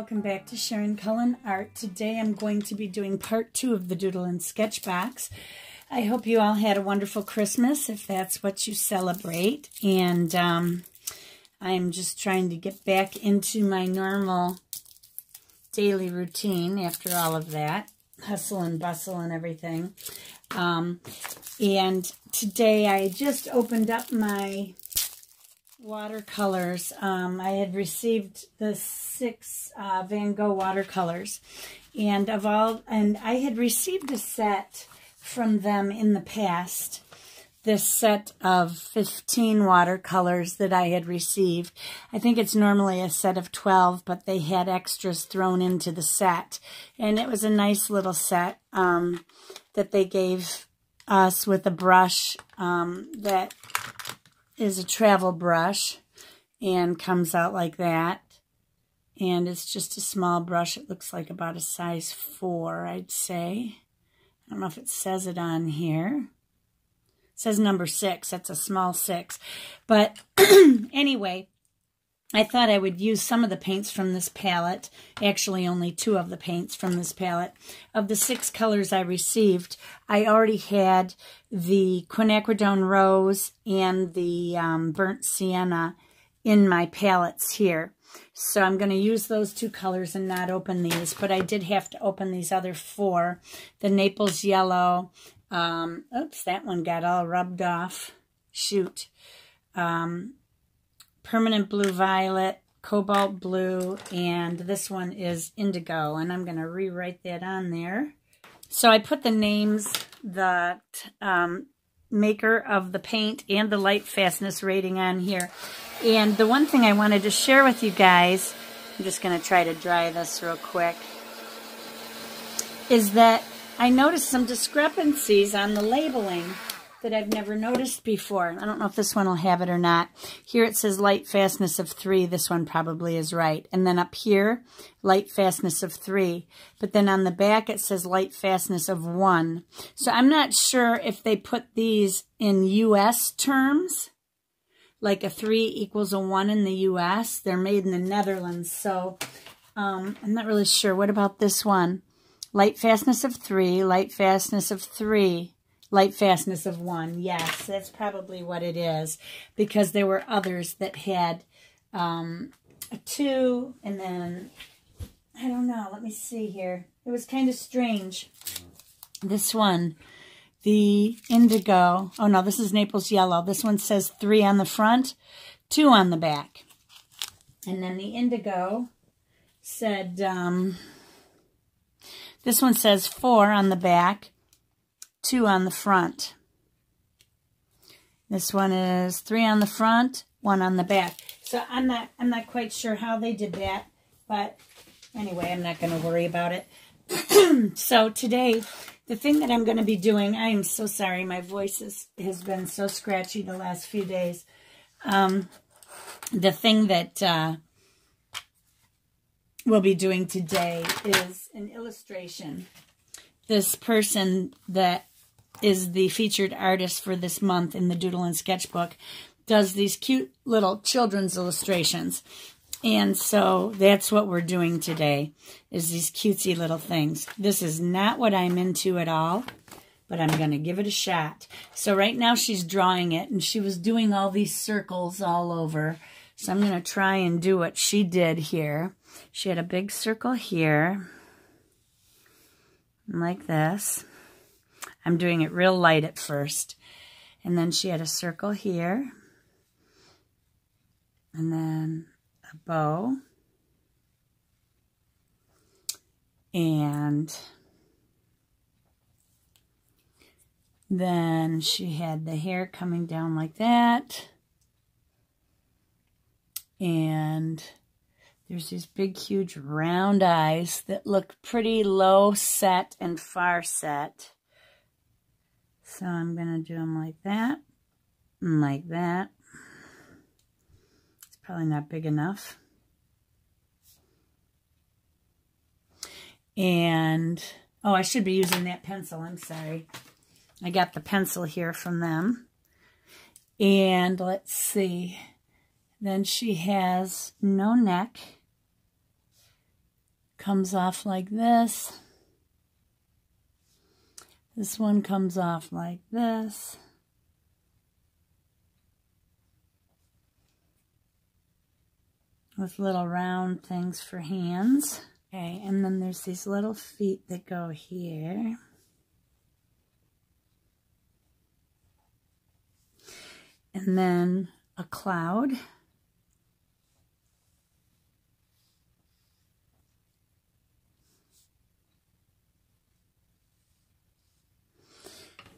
welcome back to Sharon Cullen Art. Today I'm going to be doing part 2 of the Doodle and Sketch box. I hope you all had a wonderful Christmas, if that's what you celebrate. And I'm just trying to get back into my normal daily routine after all of that hustle and bustle and everything. And today I just opened up my watercolors. I had received the 6 Van Gogh watercolors, and I had received a set from them in the past. This set of 15 watercolors that I had received. I think it's normally a set of 12, but they had extras thrown into the set, and it was a nice little set that they gave us with a brush that is a travel brush and comes out like that, and it's just a small brush. It looks like about a size 4, I'd say. I don't know if it says it on here. It says number 6. That's a small 6, but anyway, I thought I would use some of the paints from this palette, actually only 2 of the paints from this palette. Of the 6 colors I received, I already had the quinacridone rose and the burnt sienna in my palettes here. So I'm going to use those 2 colors and not open these, but I did have to open these other 4. The Naples yellow, oops, that one got all rubbed off, shoot. Permanent blue violet, cobalt blue, and this one is indigo, and I'm going to rewrite that on there. So I put the names, the maker of the paint, and the light fastness rating on here. And the one thing I wanted to share with you guys, I'm just going to try to dry this real quick, is that I noticed some discrepancies on the labeling that I've never noticed before. I don't know if this one will have it or not. Here it says light fastness of 3. This one probably is right. And then up here, light fastness of 3. But then on the back it says light fastness of 1. So I'm not sure if they put these in US terms, like a 3 equals a 1 in the US. They're made in the Netherlands, so I'm not really sure. What about this one? Light fastness of 3, light fastness of 3. Light fastness of 1. Yes, that's probably what it is, because there were others that had a 2, and then, I don't know, let me see here. It was kind of strange. This one, the indigo, oh no, this is Naples yellow. This one says 3 on the front, 2 on the back. And then the indigo said, this one says 4 on the back, 2 on the front. This one is 3 on the front, 1 on the back. So I'm not quite sure how they did that, but anyway, I'm not going to worry about it. So today, the thing that I'm going to be doing, I am so sorry, my voice has been so scratchy the last few days. The thing that we'll be doing today is an illustration. This person that is the featured artist for this month in the Doodle and Sketch book does these cute little children's illustrations. And so that's what we're doing today, is these cutesy little things. This is not what I'm into at all, but I'm going to give it a shot. So right now she's drawing it, and she was doing all these circles all over. So I'm going to try and do what she did here. She had a big circle here, like this. I'm doing it real light at first. And then she had a circle here. And then a bow. And then she had the hair coming down like that. And there's these big, huge, round eyes that look pretty low set and far set. So I'm going to do them like that, and like that. It's probably not big enough. And, oh, I should be using that pencil. I'm sorry. I got the pencil here from them. And let's see. Then she has no neck. comes off like this. This one comes off like this. With little round things for hands. Okay, and then there's these little feet that go here. And then a cloud.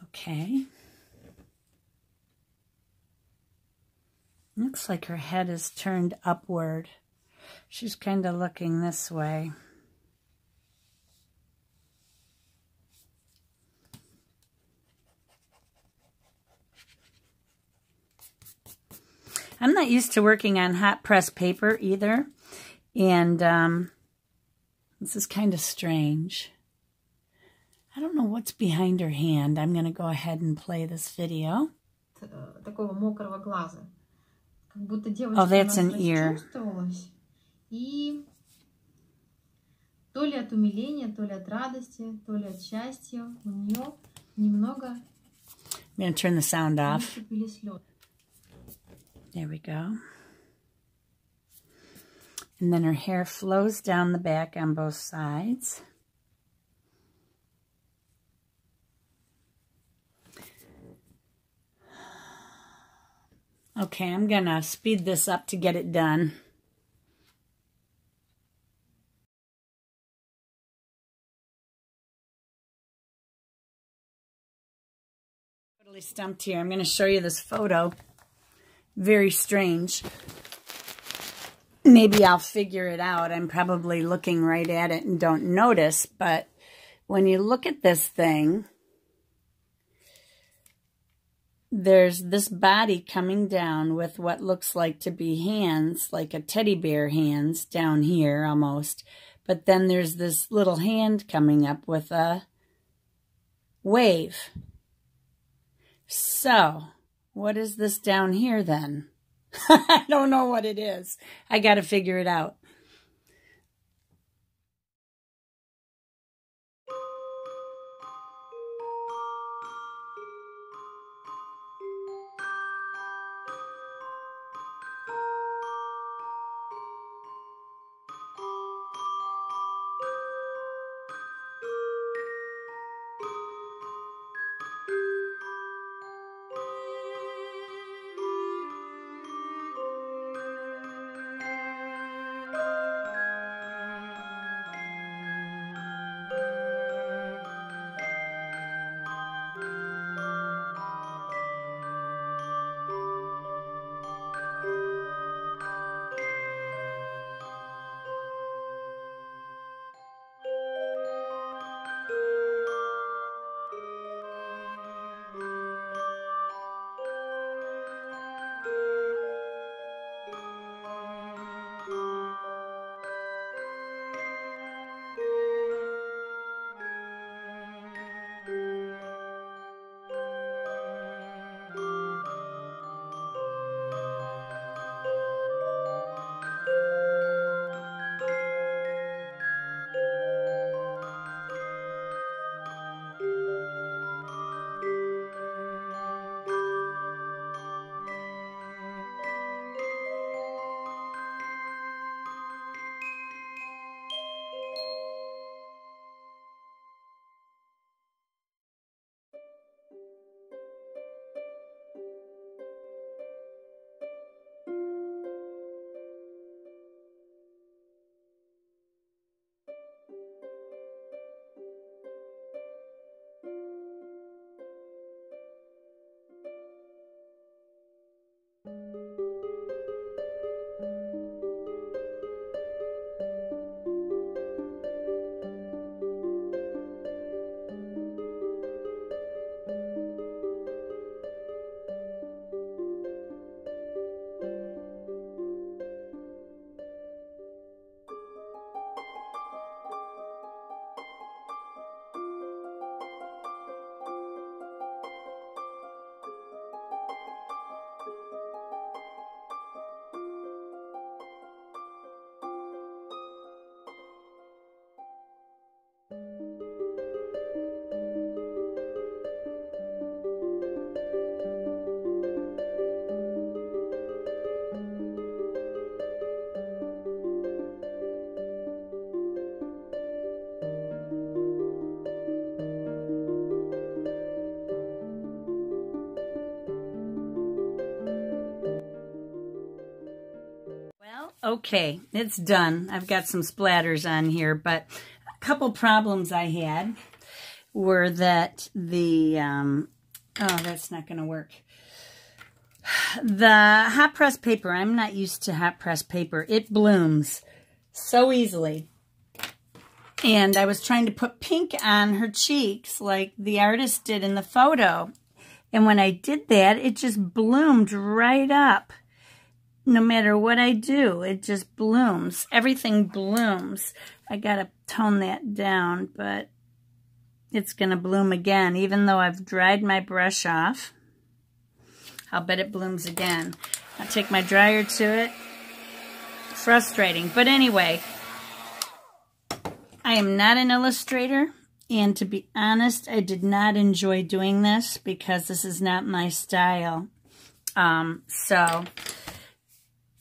Okay. Looks like her head is turned upward. She's kind of looking this way. I'm not used to working on hot press paper either, and this is kind of strange. I don't know what's behind her hand. I'm going to go ahead and play this video. Oh, that's an ear. И то ли от умиления, то ли от радости, то ли от счастья у нее немного. I'm going to turn the sound off. There we go. And then her hair flows down the back on both sides. Okay, I'm going to speed this up to get it done. Totally stumped here. I'm going to show you this photo. Very strange. Maybe I'll figure it out. I'm probably looking right at it and don't notice, but when you look at this thing, there's this body coming down with what looks like to be hands, like a teddy bear hands down here almost. But then there's this little hand coming up with a wave. So, what is this down here then? I don't know what it is. I got to figure it out. okay, it's done. I've got some splatters on here, but a couple problems I had were that the, oh, that's not going to work. The hot press paper, I'm not used to hot press paper. It blooms so easily. And I was trying to put pink on her cheeks like the artist did in the photo. And when I did that, it just bloomed right up. No matter what I do, it just blooms. Everything blooms. I got to tone that down, but it's going to bloom again. Even though I've dried my brush off, I'll bet it blooms again. I'll take my dryer to it. Frustrating. But anyway, I am not an illustrator. And to be honest, I did not enjoy doing this because this is not my style. So,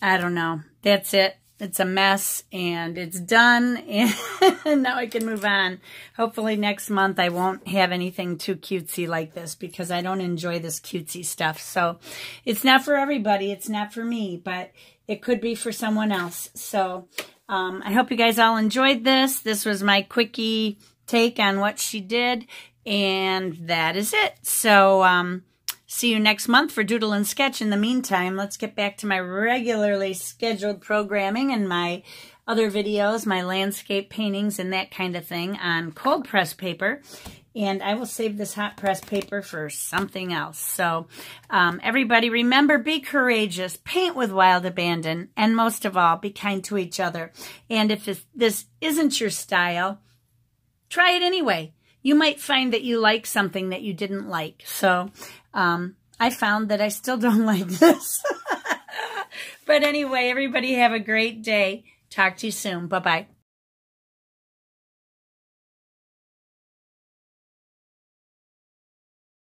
I don't know. That's it. It's a mess and it's done. And now I can move on. Hopefully next month I won't have anything too cutesy like this because I don't enjoy this cutesy stuff. So, it's not for everybody. It's not for me, but it could be for someone else. So, I hope you guys all enjoyed this. This was my quickie take on what she did, and that is it. So, see you next month for Doodle and Sketch. In the meantime, let's get back to my regularly scheduled programming and my other videos, my landscape paintings and that kind of thing on cold press paper. And I will save this hot press paper for something else. So, everybody remember, be courageous, paint with wild abandon, and most of all, be kind to each other. And if this isn't your style, try it anyway. You might find that you like something that you didn't like. So, I found that I still don't like this. But anyway, everybody have a great day. Talk to you soon. Bye-bye.